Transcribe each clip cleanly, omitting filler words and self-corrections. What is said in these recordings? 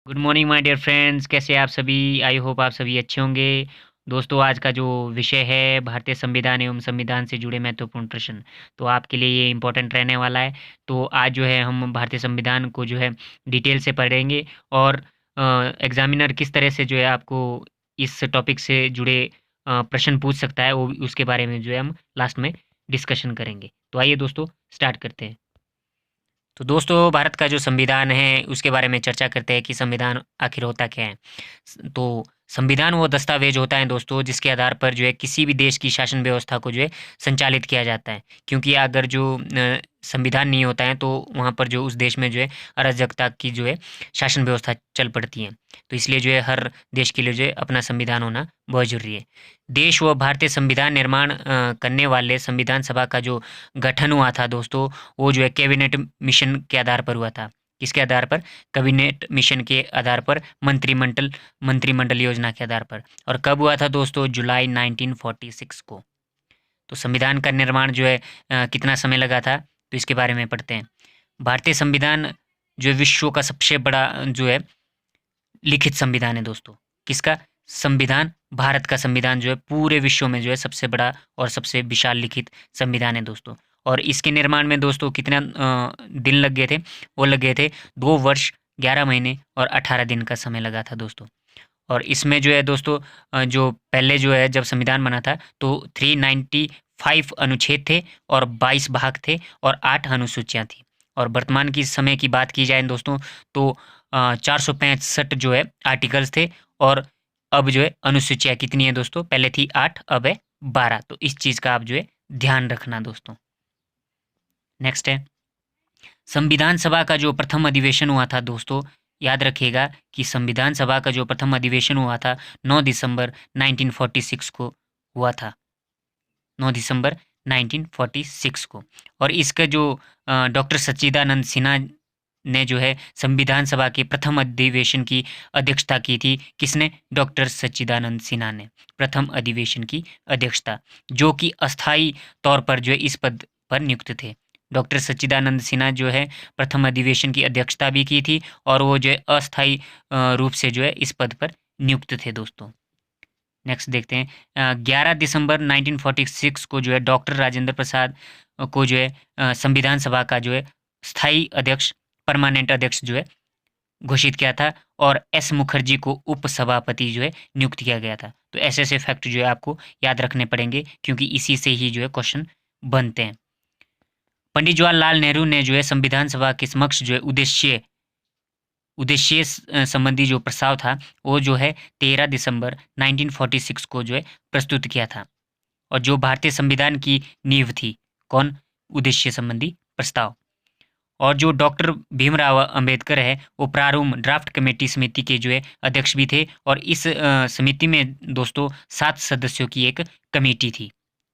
Good morning my dear friends, कैसे हैं आप सभी। आई होप आप सभी अच्छे होंगे। दोस्तों, आज का जो विषय है भारतीय संविधान एवं संविधान से जुड़े महत्वपूर्ण प्रश्न, तो आपके लिए ये इम्पोर्टेंट रहने वाला है। तो आज जो है हम भारतीय संविधान को जो है डिटेल से पढ़ेंगे और एग्जामिनर किस तरह से जो है आपको इस टॉपिक से जुड़े प्रश्न पूछ सकता है, वो उसके बारे में जो है हम लास्ट में डिस्कशन करेंगे। तो आइए दोस्तों, स्टार्ट करते हैं। तो दोस्तों, भारत का जो संविधान है उसके बारे में चर्चा करते हैं कि संविधान आखिर होता क्या है। तो संविधान वो दस्तावेज होता है दोस्तों, जिसके आधार पर जो है किसी भी देश की शासन व्यवस्था को जो है संचालित किया जाता है। क्योंकि अगर जो संविधान नहीं होता है तो वहाँ पर जो उस देश में जो है अराजकता की जो है शासन व्यवस्था चल पड़ती है। तो इसलिए जो है हर देश के लिए जो है अपना संविधान होना बहुत जरूरी है। देश व भारतीय संविधान निर्माण करने वाले संविधान सभा का जो गठन हुआ था दोस्तों, वो जो है कैबिनेट मिशन के आधार पर हुआ था। किसके आधार पर? कैबिनेट मिशन के आधार पर, मंत्रिमंडल योजना के आधार पर। और कब हुआ था दोस्तों? जुलाई 1946 को। तो संविधान का निर्माण जो है कितना समय लगा था, तो इसके बारे में पढ़ते हैं। भारतीय संविधान जो है विश्व का सबसे बड़ा जो है लिखित संविधान है दोस्तों। किसका संविधान? भारत का संविधान जो है पूरे विश्व में जो है सबसे बड़ा और सबसे विशाल लिखित संविधान है दोस्तों। और इसके निर्माण में दोस्तों कितना दिन लग गए थे? वो लग गए थे 2 वर्ष 11 महीने और 18 दिन का समय लगा था दोस्तों। और इसमें जो है दोस्तों जो पहले जो है जब संविधान बना था तो 395 अनुच्छेद थे और 22 भाग थे और 8 अनुसूचियाँ थी। और वर्तमान की समय की बात की जाए दोस्तों तो 465 जो है आर्टिकल्स थे। और अब जो है अनुसूचियाँ कितनी है दोस्तों? पहले थी 8, अब है 12। तो इस चीज़ का आप जो है ध्यान रखना दोस्तों। नेक्स्ट है संविधान सभा का जो प्रथम अधिवेशन हुआ था दोस्तों। याद रखिएगा कि संविधान सभा का जो प्रथम अधिवेशन हुआ था 9 दिसंबर 1946 को हुआ था। 9 दिसंबर 1946 को। और इसका जो डॉक्टर सच्चिदानंद सिन्हा ने जो है संविधान सभा के प्रथम अधिवेशन की अध्यक्षता की थी। किसने? डॉक्टर सच्चिदानंद सिन्हा ने प्रथम अधिवेशन की अध्यक्षता, जो कि अस्थायी तौर पर जो है इस पद पर नियुक्त थे। डॉक्टर सच्चिदानंद सिन्हा जो है प्रथम अधिवेशन की अध्यक्षता भी की थी और वो जो है अस्थायी रूप से जो है इस पद पर नियुक्त थे दोस्तों। नेक्स्ट देखते हैं 11 दिसंबर 1946 को जो है डॉक्टर राजेंद्र प्रसाद को जो है संविधान सभा का जो है स्थायी अध्यक्ष, परमानेंट अध्यक्ष जो है घोषित किया था। और एस मुखर्जी को उपसभापति जो है नियुक्त किया गया था। तो ऐसे ऐसे फैक्ट जो है आपको याद रखने पड़ेंगे, क्योंकि इसी से ही जो है क्वेश्चन बनते हैं। पंडित जवाहरलाल नेहरू ने जो है संविधान सभा के समक्ष जो है उद्देश्य संबंधी जो प्रस्ताव था वो जो है 13 दिसंबर 1946 को जो है प्रस्तुत किया था। और जो भारतीय संविधान की नींव थी, कौन? उद्देश्य संबंधी प्रस्ताव। और जो डॉक्टर भीमराव अंबेडकर है वो प्रारूप ड्राफ्ट कमेटी समिति के जो है अध्यक्ष भी थे। और इस समिति में दोस्तों 7 सदस्यों की एक कमेटी थी।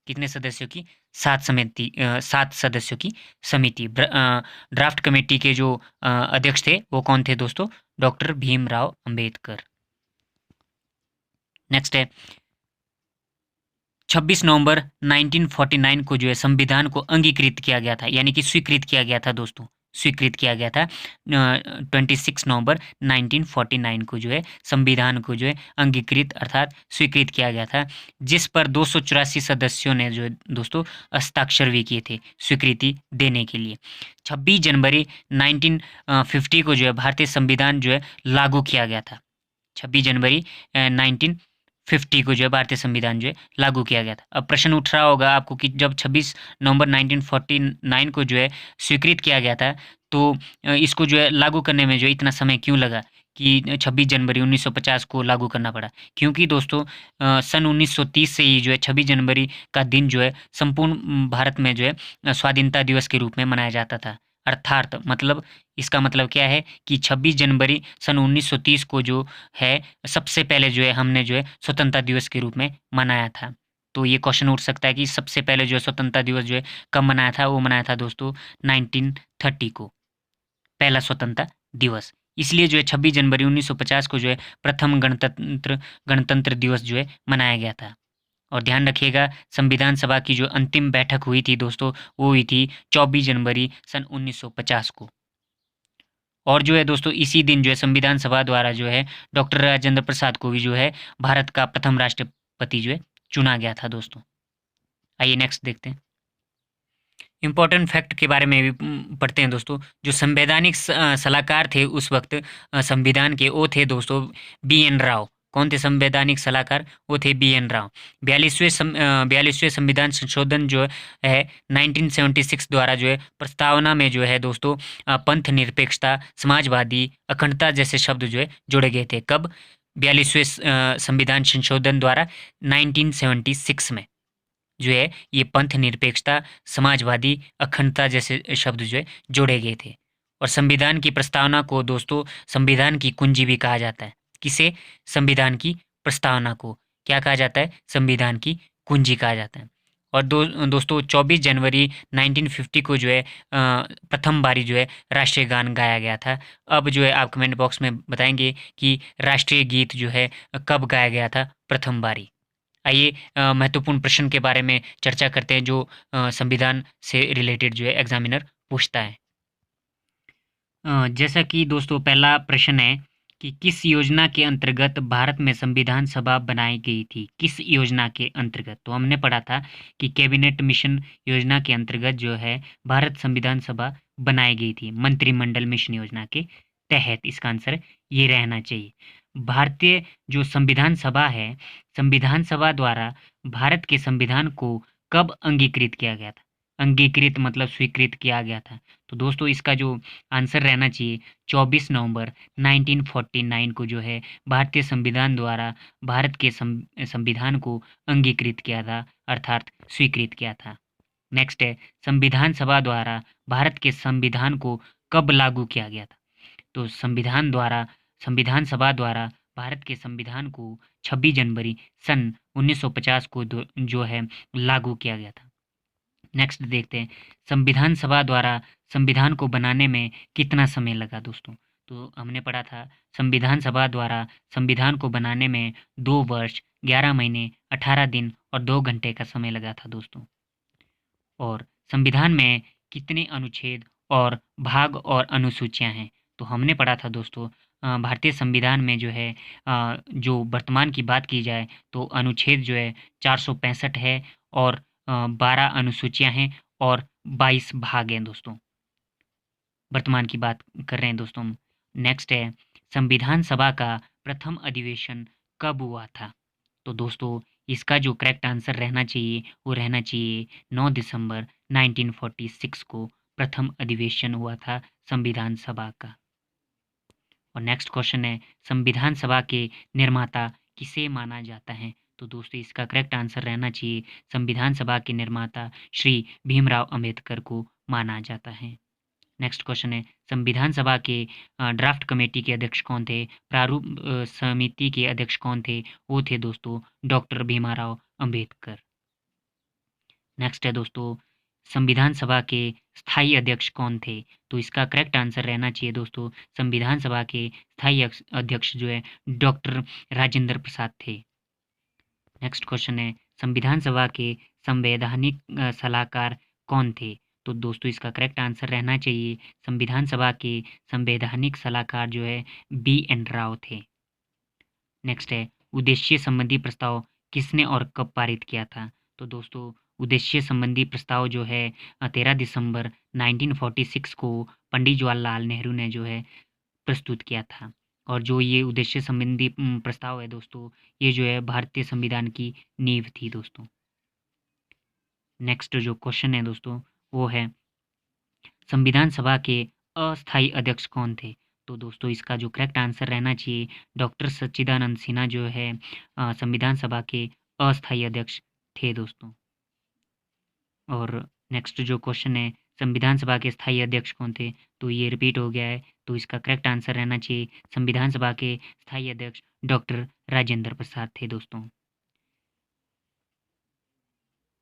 कितने सदस्यों की? 7 सदस्यों की समिति। ड्राफ्ट कमेटी के जो अध्यक्ष थे वो कौन थे दोस्तों? डॉक्टर भीमराव अंबेडकर। नेक्स्ट है 26 नवंबर 1949 को जो है संविधान को अंगीकृत किया गया था, यानी कि स्वीकृत किया गया था दोस्तों। स्वीकृत किया गया था 26 नवंबर 1949 को जो है संविधान को जो है अंगीकृत अर्थात स्वीकृत किया गया था, जिस पर 284 सदस्यों ने जो है दोस्तों हस्ताक्षर भी किए थे स्वीकृति देने के लिए। 26 जनवरी 1950 को जो है भारतीय संविधान जो है लागू किया गया था। 26 जनवरी 1950 को जो है भारतीय संविधान जो है लागू किया गया था। अब प्रश्न उठ रहा होगा आपको कि जब 26 नवंबर 1949 को जो है स्वीकृत किया गया था तो इसको जो है लागू करने में जो है इतना समय क्यों लगा कि 26 जनवरी 1950 को लागू करना पड़ा? क्योंकि दोस्तों सन 1930 से ही जो है 26 जनवरी का दिन जो है संपूर्ण भारत में जो है स्वाधीनता दिवस के रूप में मनाया जाता था। अर्थात मतलब इसका मतलब क्या है कि 26 जनवरी सन 1930 को जो है सबसे पहले जो है हमने जो है स्वतंत्रता दिवस के रूप में मनाया था। तो ये क्वेश्चन उठ सकता है कि सबसे पहले जो है स्वतंत्रता दिवस जो है कब मनाया था? वो मनाया था दोस्तों 1930 को, पहला स्वतंत्रता दिवस। इसलिए जो है 26 जनवरी 1950 को जो है प्रथम गणतंत्र दिवस जो है मनाया गया था। और ध्यान रखिएगा संविधान सभा की जो अंतिम बैठक हुई थी दोस्तों वो हुई थी 24 जनवरी सन 1950 को। और जो है दोस्तों इसी दिन जो है संविधान सभा द्वारा जो है डॉक्टर राजेंद्र प्रसाद को भी जो है भारत का प्रथम राष्ट्रपति जो है चुना गया था दोस्तों। आइए नेक्स्ट देखते हैं। इम्पोर्टेंट फैक्ट के बारे में भी पढ़ते हैं दोस्तों। जो संवैधानिक सलाहकार थे उस वक्त संविधान के, वो थे दोस्तों बी एन राव। कौन थे संवैधानिक सलाहकार? वो थे बी एन राव। 42वें संविधान संशोधन जो है 1976 द्वारा जो है प्रस्तावना में जो है दोस्तों पंथ निरपेक्षता, समाजवादी, अखंडता जैसे शब्द जो है जोड़े गए थे। कब? 42वें संविधान संशोधन द्वारा 1976 में जो है ये पंथ निरपेक्षता, समाजवादी, अखंडता जैसे शब्द जो है जोड़े गए थे। और संविधान की प्रस्तावना को दोस्तों संविधान की कुंजी भी कहा जाता है। किसे? संविधान की प्रस्तावना को क्या कहा जाता है? संविधान की कुंजी कहा जाता है। और दोस्तों 24 जनवरी 1950 को जो है प्रथम बारी जो है राष्ट्रीय गान गाया गया था। अब जो है आप कमेंट बॉक्स में बताएंगे कि राष्ट्रीय गीत जो है कब गाया गया था प्रथम बारी। आइए महत्वपूर्ण प्रश्न के बारे में चर्चा करते हैं जो संविधान से रिलेटेड जो है एग्जामिनर पूछता है। जैसा कि दोस्तों पहला प्रश्न है कि किस योजना के अंतर्गत भारत में संविधान सभा बनाई गई थी? किस योजना के अंतर्गत? तो हमने पढ़ा था कि कैबिनेट मिशन योजना के अंतर्गत जो है भारत संविधान सभा बनाई गई थी, मंत्रिमंडल मिशन योजना के तहत। इसका आंसर ये रहना चाहिए। भारतीय जो संविधान सभा है, संविधान सभा द्वारा भारत के संविधान को कब अंगीकृत किया गया था? अंगीकृत मतलब स्वीकृत किया गया था। तो दोस्तों इसका जो आंसर रहना चाहिए 24 नवंबर 1949 को जो है भारतीय संविधान द्वारा भारत के संविधान को अंगीकृत किया था, अर्थात स्वीकृत किया था। नेक्स्ट है संविधान सभा द्वारा भारत के संविधान को कब लागू किया गया था? तो संविधान सभा द्वारा भारत के संविधान को 26 जनवरी सन 1950 को जो है लागू किया गया था। नेक्स्ट देखते हैं संविधान सभा द्वारा संविधान को बनाने में कितना समय लगा दोस्तों? तो हमने पढ़ा था संविधान सभा द्वारा संविधान को बनाने में 2 वर्ष 11 महीने 18 दिन और 2 घंटे का समय लगा था दोस्तों। और संविधान में कितने अनुच्छेद और भाग और अनुसूचियां हैं? तो हमने पढ़ा था दोस्तों भारतीय संविधान में जो है जो वर्तमान की बात की जाए तो अनुच्छेद जो है 465 है और 12 अनुसूचियां हैं और 22 भाग हैं दोस्तों। वर्तमान की बात कर रहे हैं दोस्तों हम। नेक्स्ट है संविधान सभा का प्रथम अधिवेशन कब हुआ था? तो दोस्तों इसका जो करेक्ट आंसर रहना चाहिए वो रहना चाहिए 9 दिसंबर 1946 को प्रथम अधिवेशन हुआ था संविधान सभा का। और नेक्स्ट क्वेश्चन है संविधान सभा के निर्माता किसे माना जाता है? तो दोस्तों इसका करेक्ट आंसर रहना चाहिए संविधान सभा के निर्माता श्री भीमराव अंबेडकर को माना जाता है। नेक्स्ट क्वेश्चन है संविधान सभा के ड्राफ्ट कमेटी के अध्यक्ष कौन थे? प्रारूप समिति के अध्यक्ष कौन थे? वो थे दोस्तों डॉक्टर भीमराव अंबेडकर। नेक्स्ट है दोस्तों संविधान सभा के स्थायी अध्यक्ष कौन थे? तो इसका करेक्ट आंसर रहना चाहिए दोस्तों संविधान सभा के स्थायी अध्यक्ष जो है डॉक्टर राजेंद्र प्रसाद थे। नेक्स्ट क्वेश्चन है संविधान सभा के संवैधानिक सलाहकार कौन थे? तो दोस्तों इसका करेक्ट आंसर रहना चाहिए संविधान सभा के संवैधानिक सलाहकार जो है बी एन राव थे। नेक्स्ट है उद्देश्य संबंधी प्रस्ताव किसने और कब पारित किया था? तो दोस्तों उद्देश्य संबंधी प्रस्ताव जो है 13 दिसंबर 1946 को पंडित जवाहरलाल नेहरू ने जो है प्रस्तुत किया था। और जो ये उद्देश्य संबंधी प्रस्ताव है दोस्तों ये जो है भारतीय संविधान की नींव थी दोस्तों। नेक्स्ट जो क्वेश्चन है दोस्तों वो है संविधान सभा के अस्थायी अध्यक्ष कौन थे? तो दोस्तों इसका जो करेक्ट आंसर रहना चाहिए डॉक्टर सच्चिदानंद सिन्हा जो है संविधान सभा के अस्थायी अध्यक्ष थे दोस्तों। और नेक्स्ट जो क्वेश्चन है संविधान सभा के स्थायी अध्यक्ष कौन थे? तो ये रिपीट हो गया है तो इसका करेक्ट आंसर रहना चाहिए संविधान सभा के स्थायी अध्यक्ष डॉक्टर राजेंद्र प्रसाद थे दोस्तों।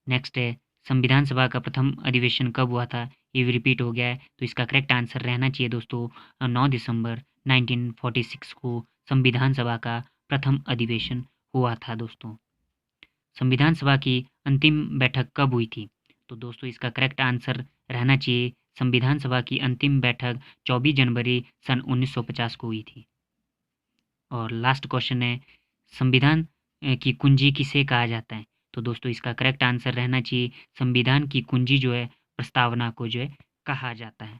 नेक्स्ट है संविधान सभा का प्रथम अधिवेशन कब हुआ था? ये भी रिपीट हो गया है तो इसका करेक्ट आंसर रहना चाहिए दोस्तों 9 दिसंबर 1946 को संविधान सभा का प्रथम अधिवेशन हुआ था दोस्तों। संविधान सभा की अंतिम बैठक कब हुई थी? तो दोस्तों इसका करेक्ट आंसर रहना चाहिए संविधान सभा की अंतिम बैठक 24 जनवरी सन 1950 को हुई थी। और लास्ट क्वेश्चन है, संविधान की कुंजी किसे कहा जाता है? तो दोस्तों इसका करेक्ट आंसर रहना चाहिए, संविधान की कुंजी जो है प्रस्तावना को जो है कहा जाता है।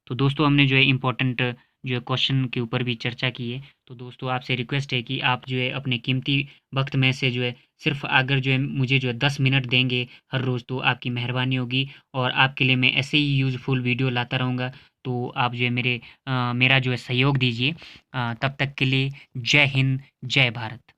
तो दोस्तों हमने जो है इम्पोर्टेंट जो है क्वेश्चन के ऊपर भी चर्चा की है। तो दोस्तों आपसे रिक्वेस्ट है कि आप जो है अपने कीमती वक्त में से जो है सिर्फ अगर जो है मुझे जो है 10 मिनट देंगे हर रोज़, तो आपकी मेहरबानी होगी और आपके लिए मैं ऐसे ही यूज़फुल वीडियो लाता रहूँगा। तो आप जो है मेरा जो है सहयोग दीजिए। तब तक के लिए जय हिंद, जय भारत।